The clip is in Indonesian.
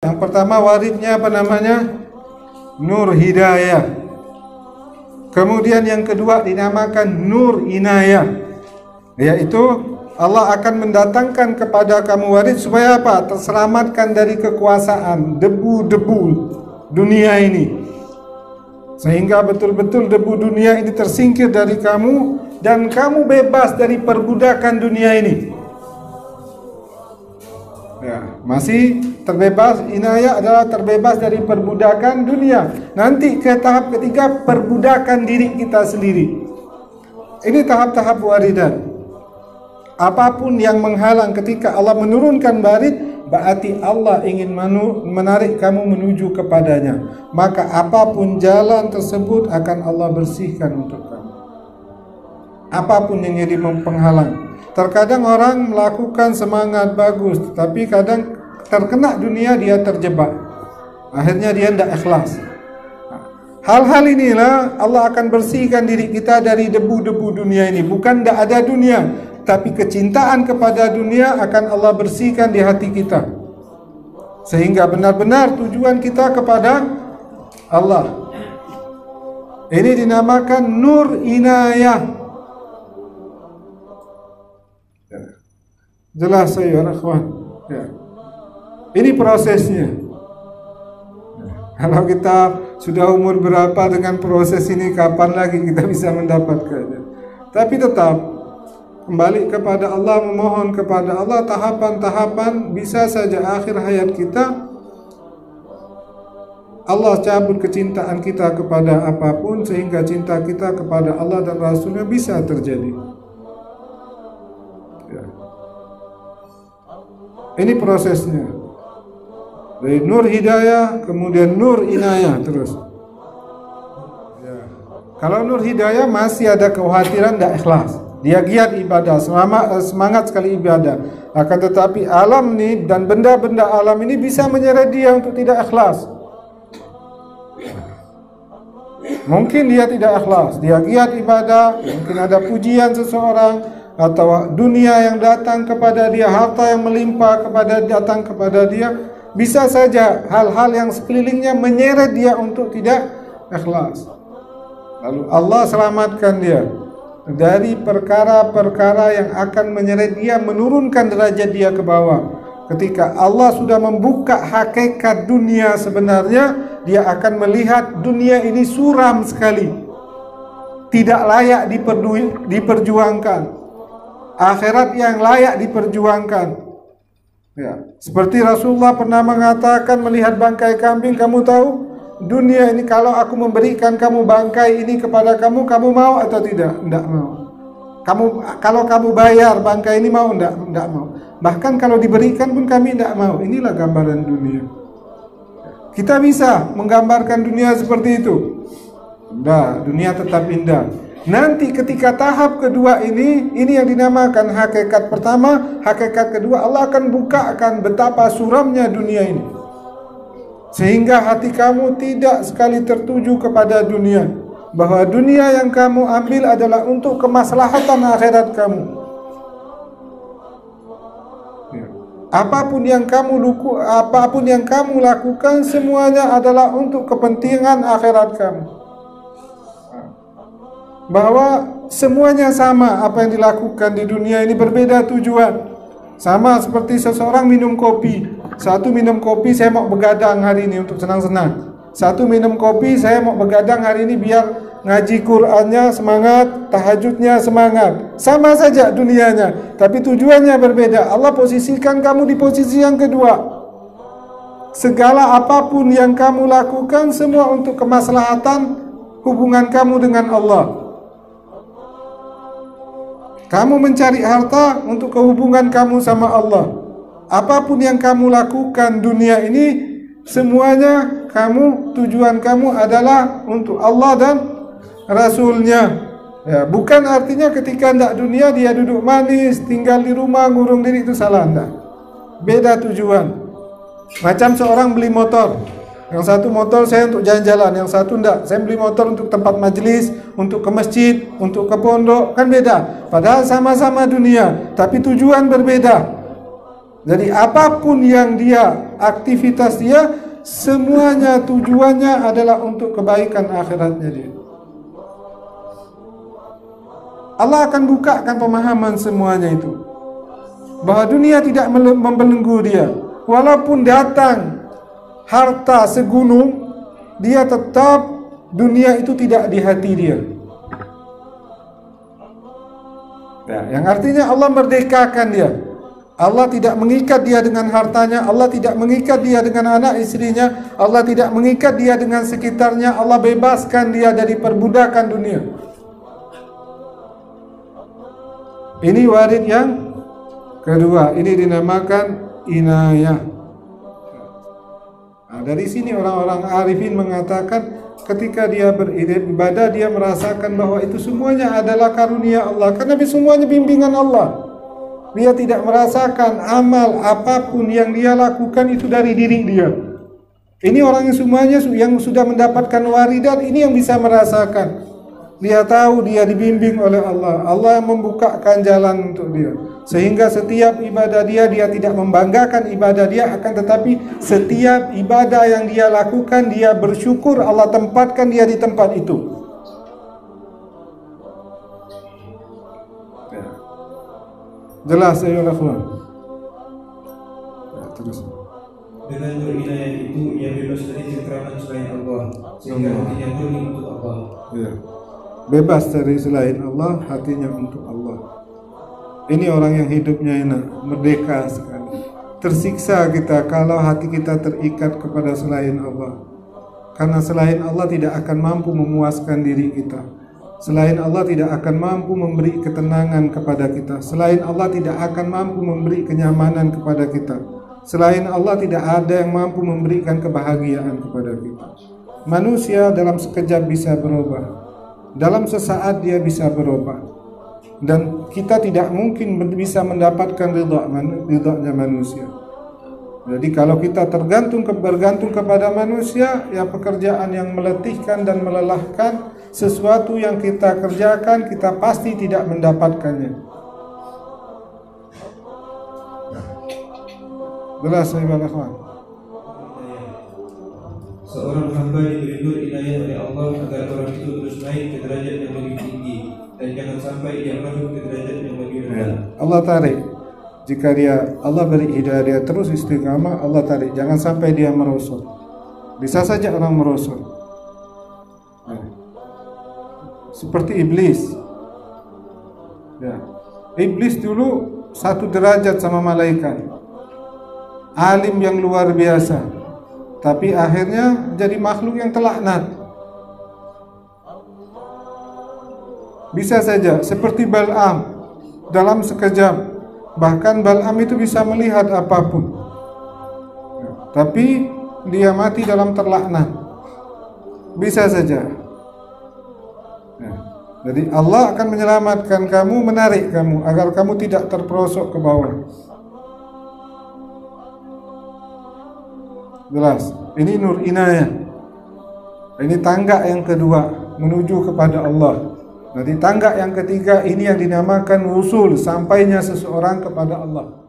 Yang pertama waridnya apa namanya? Nur hidayah. Kemudian yang kedua dinamakan nur inayah, yaitu Allah akan mendatangkan kepada kamu warid supaya apa? Terselamatkan dari kekuasaan debu-debu dunia ini, sehingga betul-betul debu dunia ini tersingkir dari kamu dan kamu bebas dari perbudakan dunia ini. Ya, masih terbebas. Inayah adalah terbebas dari perbudakan dunia. Nanti ke tahap ketiga, perbudakan diri kita sendiri. Ini tahap-tahap waridan. Apapun yang menghalang ketika Allah menurunkan warid, berarti Allah ingin menarik kamu menuju kepadanya. Maka apapun jalan tersebut akan Allah bersihkan untuk kamu. Apapun yang jadi penghalang. Terkadang orang melakukan semangat bagus, tapi kadang terkena dunia dia terjebak. Akhirnya dia tidak ikhlas. Hal-hal inilah Allah akan bersihkan diri kita dari debu-debu dunia ini. Bukan tidak ada dunia, tapi kecintaan kepada dunia akan Allah bersihkan di hati kita, sehingga benar-benar tujuan kita kepada Allah. Ini dinamakan nur inayah. Jelas saya akhwan. Ya. Ini prosesnya. Kalau kita sudah umur berapa dengan proses ini, kapan lagi kita bisa mendapatkannya? Tapi tetap kembali kepada Allah, memohon kepada Allah, tahapan-tahapan. Bisa saja akhir hayat kita Allah cabut kecintaan kita kepada apapun, sehingga cinta kita kepada Allah dan Rasulnya bisa terjadi. Ya. Ini prosesnya. Dari nur hidayah, kemudian nur inayah terus. Ya. Kalau nur hidayah masih ada kekhawatiran, tidak ikhlas. Dia giat ibadah, semangat sekali ibadah. Akan tetapi alam ini dan benda-benda alam ini bisa menyeret dia untuk tidak ikhlas. Mungkin dia tidak ikhlas, dia giat ibadah, mungkin ada pujian seseorang, atau dunia yang datang kepada dia, harta yang melimpah datang kepada dia. Bisa saja hal-hal yang sekelilingnya menyeret dia untuk tidak ikhlas. Lalu Allah selamatkan dia dari perkara-perkara yang akan menyeret dia, menurunkan derajat dia ke bawah. Ketika Allah sudah membuka hakikat dunia sebenarnya, dia akan melihat dunia ini suram sekali, tidak layak diperjuangkan. Akhirat yang layak diperjuangkan. Ya, seperti Rasulullah pernah mengatakan melihat bangkai kambing, kamu tahu dunia ini kalau aku memberikan kamu bangkai ini kepada kamu, kamu mau atau tidak? Tidak mau. Kalau kamu bayar bangkai ini mau? Tidak mau. Bahkan kalau diberikan pun kami tidak mau. Inilah gambaran dunia. Kita bisa menggambarkan dunia seperti itu. Nah, dunia tetap indah. Nanti ketika tahap kedua ini yang dinamakan hakikat pertama, hakikat kedua, Allah akan bukakan betapa suramnya dunia ini, sehingga hati kamu tidak sekali tertuju kepada dunia, bahwa dunia yang kamu ambil adalah untuk kemaslahatan akhirat kamu. Apapun yang kamu lakukan semuanya adalah untuk kepentingan akhirat kamu. Bahwa semuanya sama, apa yang dilakukan di dunia ini berbeda tujuan. Sama seperti seseorang minum kopi. Satu minum kopi, saya mau begadang hari ini untuk senang-senang. Satu minum kopi, saya mau begadang hari ini biar ngaji Qur'annya semangat, tahajudnya semangat. Sama saja dunianya, tapi tujuannya berbeda. Allah posisikan kamu di posisi yang kedua. Segala apapun yang kamu lakukan, semua untuk kemaslahatan hubungan kamu dengan Allah. Kamu mencari harta untuk kehubungan kamu sama Allah. Apapun yang kamu lakukan dunia ini, semuanya tujuan kamu adalah untuk Allah dan Rasulnya. Ya, bukan artinya ketika tidak dunia dia duduk manis, tinggal di rumah, ngurung diri, itu salah. Enggak. Beda tujuan. Macam seorang beli motor. Yang satu motor saya untuk jalan-jalan, yang satu enggak. Saya beli motor untuk tempat majelis, untuk ke masjid, untuk ke pondok, kan beda. Padahal sama-sama dunia, tapi tujuan berbeda. Jadi apapun yang dia, aktivitas dia, semuanya tujuannya adalah untuk kebaikan akhiratnya dia. Allah akan bukakan pemahaman semuanya itu, bahwa dunia tidak membelenggu dia. Walaupun datang harta segunung, dia tetap, dunia itu tidak di hati dia. Ya, yang artinya Allah merdekakan dia. Allah tidak mengikat dia dengan hartanya, Allah tidak mengikat dia dengan anak istrinya, Allah tidak mengikat dia dengan sekitarnya, Allah bebaskan dia dari perbudakan dunia. Ini warid yang kedua, ini dinamakan inayah. Nah, dari sini orang-orang arifin mengatakan ketika dia beribadah, dia merasakan bahwa itu semuanya adalah karunia Allah, karena semuanya bimbingan Allah. Dia tidak merasakan amal apapun yang dia lakukan itu dari diri dia. Ini orang yang semuanya yang sudah mendapatkan waridat, ini yang bisa merasakan. Dia tahu dia dibimbing oleh Allah. Allah yang membukakan jalan untuk dia. Sehingga setiap ibadah dia tidak membanggakan ibadah dia, akan tetapi setiap ibadah yang dia lakukan, dia bersyukur Allah tempatkan dia di tempat itu. Jelas ya Allah. Terus. Dengan berinayah itu ia bebas dari cengkraman selain Allah, sehingga hatinya murni untuk Allah. Ya. Bebas dari selain Allah, hatinya untuk Allah. Ini orang yang hidupnya enak, merdeka sekali. Tersiksa kita kalau hati kita terikat kepada selain Allah. Karena selain Allah tidak akan mampu memuaskan diri kita. Selain Allah tidak akan mampu memberi ketenangan kepada kita. Selain Allah tidak akan mampu memberi kenyamanan kepada kita. Selain Allah tidak ada yang mampu memberikan kebahagiaan kepada kita. Manusia dalam sekejap bisa berubah. Dalam sesaat dia bisa berubah. Dan kita tidak mungkin bisa mendapatkan ridha manusia. Jadi kalau kita bergantung kepada manusia, ya pekerjaan yang meletihkan dan melelahkan, sesuatu yang kita kerjakan kita pasti tidak mendapatkannya. Jelas ya Ikhwan. Seorang hamba diberi nur inayah oleh Allah agar orang itu terus naik ke derajat yang lebih tinggi dan jangan sampai dia masuk ke derajat yang lebih rendah. Allah tarik. Jika Allah beri hidayah, dia terus istiqamah, Allah tarik. Jangan sampai dia merosot. Bisa saja orang merosot. Seperti iblis. Ya. Iblis dulu satu derajat sama malaikat. Alim yang luar biasa. Tapi akhirnya jadi makhluk yang terlaknat. Bisa saja seperti Bal'am, dalam sekejap. Bahkan Bal'am itu bisa melihat apapun. Tapi dia mati dalam terlaknat. Bisa saja. Jadi Allah akan menyelamatkan kamu, menarik kamu agar kamu tidak terperosok ke bawah. Jelas. Ini nur inayah. Ini tangga yang kedua menuju kepada Allah. Jadi tangga yang ketiga ini yang dinamakan wusul, sampainya seseorang kepada Allah.